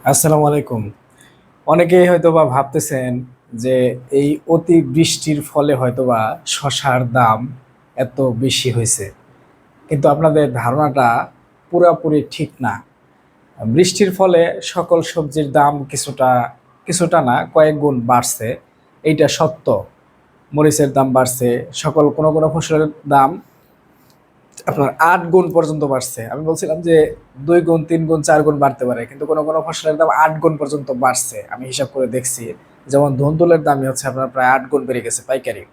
আসসালামু আলাইকুম। অনেকেই হয়তোবা ভাবতেছেন যে এই অতি বৃষ্টির ফলে হয়তোবা শসার দাম এত বেশি হয়েছে, কিন্তু আপনাদের ধারণাটা পুরোপুরি ঠিক না। বৃষ্টির ফলে সকল সবজির দাম কিছুটা কিছুটা না, কয়েক গুণ বাড়ছে, এইটা সত্য। মরিচের দাম বাড়ছে, সকল কোনো কোনো ফসলের দাম আপনার ৮ গুণ পর্যন্ত বাড়ছে। আমি বলছিলাম যে ২ গুণ, ৩ গুণ, ৪ গুণ বাড়তে পারে, কিন্তু কোনো কোনো ফসলের দাম ৮ গুণ পর্যন্ত বাড়ছে। আমি হিসাব করে দেখছি, যেমন ধুন্দুলের দামই হচ্ছে আপনার প্রায় ৮ গুণ বেড়ে গেছে পাইকারি।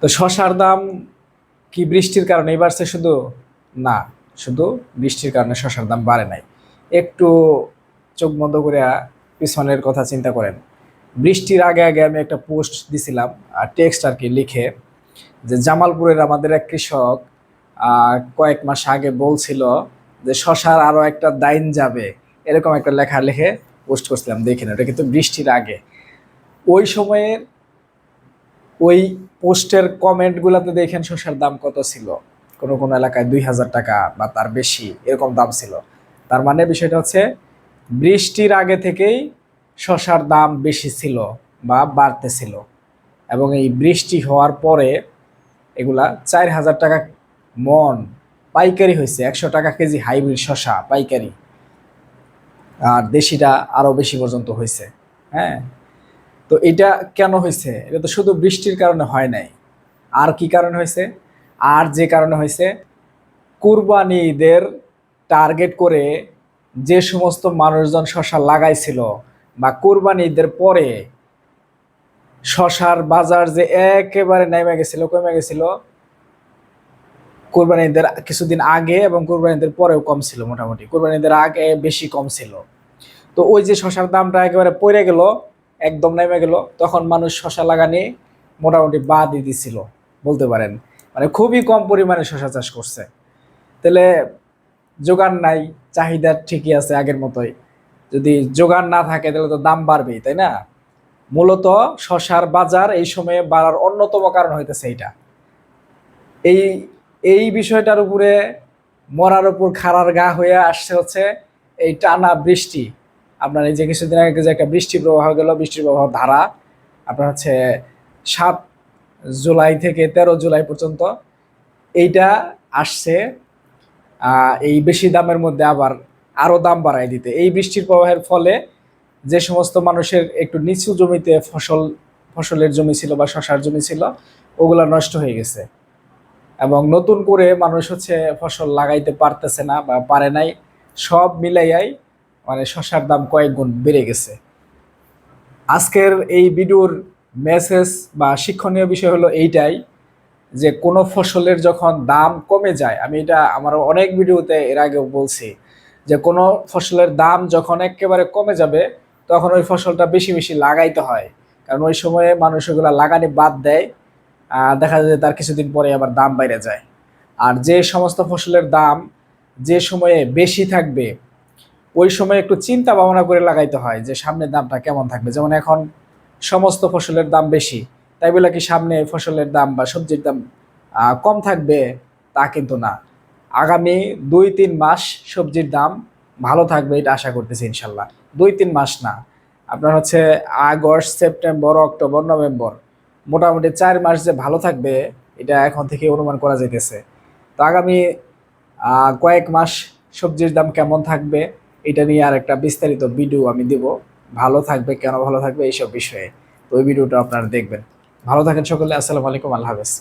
তো শসার দাম কি বৃষ্টির কারণেই বাড়ছে শুধু? না, শুধু বৃষ্টির কারণে শসার দাম বাড়ে নাই। একটু চোখ বন্ধ করে পিছনের কথা চিন্তা করেন। বৃষ্টির আগে আগে আমি একটা পোস্ট দিছিলাম, টেক্সট আর কি লিখে, যে জামালপুরের আমাদের এক কৃষক কয়েক মাস আগে বলছিল যে শশার আরো একটা দাইন যাবে, এরকম একটা লেখা লিখে পোস্ট করছিলাম, দেখেন ওটা কিন্তু বৃষ্টির আগে। ওই সময়ের ওই পোস্টের কমেন্টগুলোতে দেখেন শসার দাম কত ছিল। কোনো কোনো এলাকায় ২,০০০ টাকা বা তার বেশি এরকম দাম ছিল। তার মানে বিষয়টা হচ্ছে বৃষ্টির আগে থেকেই শসার দাম বেশি ছিল বা বাড়তেছিল, এবং এই বৃষ্টি হওয়ার পরে এগুলা ৪,০০০ টাকা মন পাইকারি হয়েছে, ১০০ টাকা কেজি হাইব্রিড শশা পাইকারি, আর দেশিটা আরো বেশি পর্যন্ত হয়েছে। হ্যাঁ, তো এটা কেন হয়েছে? এটা তো শুধু বৃষ্টির কারণে হয় নাই। আর কি কারণে হয়েছে? আর যে কারণে হয়েছে, কুরবানি ঈদের টার্গেট করে যে সমস্ত মানুষজন শশা লাগাইছিল, বা কুরবানি ঈদের পরে শশার বাজার যে একেবারে নেমে গেছিল, কমে গেছিল, কোরবানি ঈদের কিছুদিন আগে এবং কোরবানি ঈদের পরেও কম ছিল, মোটামুটি কোরবানি ঈদের আগে বেশি কম ছিল। তো ওই যে শশার দামটা একেবারে পড়ে গেল, একদম নেমে গেল, তখন মানুষ শশা লাগানি মোটামুটি বাদই দিছিল বলতে পারেন। মানে খুবই কম পরিমাণে শশা চাষ করছে। তাহলে যোগান নাই, চাহিদা ঠিকই আছে আগের মতোই। যদি যোগান না থাকে তাহলে তো দাম বাড়বেই, তাই না? মূলত শশার বাজার এই সময়ে বাড়ার অন্যতম কারণ হইতেছে এইটা। এই এই বিষয়টার উপরে মরার উপর খাড়ার গা হয়ে আসছে হচ্ছে এই টানা বৃষ্টি। আপনার এই যে কিছুদিন আগে যে একটা বৃষ্টি প্রবাহ গেল, বৃষ্টির প্রবাহ ধারা আপনার হচ্ছে ৭ জুলাই থেকে ১৩ জুলাই পর্যন্ত এইটা আসছে। এই বেশি দামের মধ্যে আবার আরো দাম বাড়ায় দিতে, এই বৃষ্টির প্রবাহের ফলে যে সমস্ত মানুষের একটু নিচু জমিতে ফসলের জমি ছিল বা শশার জমি ছিল, ওগুলা নষ্ট হয়ে গেছে, এবং নতুন করে মানুষ হচ্ছে ফসল লাগাইতে পারতেছে না বা পারে নাই। সব মিলাইয়াই মানে শসার দাম কয়েক গুণ বেড়ে গেছে। আজকের এই ভিডিওর মেসেজ বা শিক্ষণীয় বিষয় হলো এইটাই, যে কোনো ফসলের যখন দাম কমে যায়, আমি এটা আমার অনেক ভিডিওতে এর আগেও বলছি, যে কোনো ফসলের দাম যখন একেবারে কমে যাবে তখন ওই ফসলটা বেশি বেশি লাগাইতে হয়, কারণ ওই সময়ে মানুষ ওগুলা লাগানি বাদ দেয়। দেখা যায় তার কিছুদিন পরে আবার দাম বাইরে যায়। আর যে সমস্ত ফসলের দাম যে সময়ে বেশি থাকবে, ওই সময় একটু চিন্তা ভাবনা করে লাগাইতে হয় যে সামনের দামটা কেমন থাকবে। যেমন এখন সমস্ত ফসলের দাম বেশি, তাই বলে কি সামনে ফসলের দাম বা সবজির দাম কম থাকবে? তা কিন্তু না। আগামী ২-৩ মাস সবজির দাম ভালো থাকবে, এটা আশা করতেছি ইনশাল্লাহ। ২-৩ মাস না, আপনার হচ্ছে আগস্ট, সেপ্টেম্বর, অক্টোবর, নভেম্বর, মোটামুটি ৪ মাস যে ভালো থাকবে, এটা এখন থেকে অনুমান করা যাইতেছে। তো আগামী কয়েক মাস সবজির দাম কেমন থাকবে এটা নিয়ে আর একটা বিস্তারিত ভিডিও আমি দিব, ভালো থাকবে কেন ভালো থাকবে এইসব বিষয়ে। তো ওই ভিডিওটা আপনারা দেখবেন। ভালো থাকেন সকলে, আসসালামু আলাইকুম, আল্লাহ হাফেজ।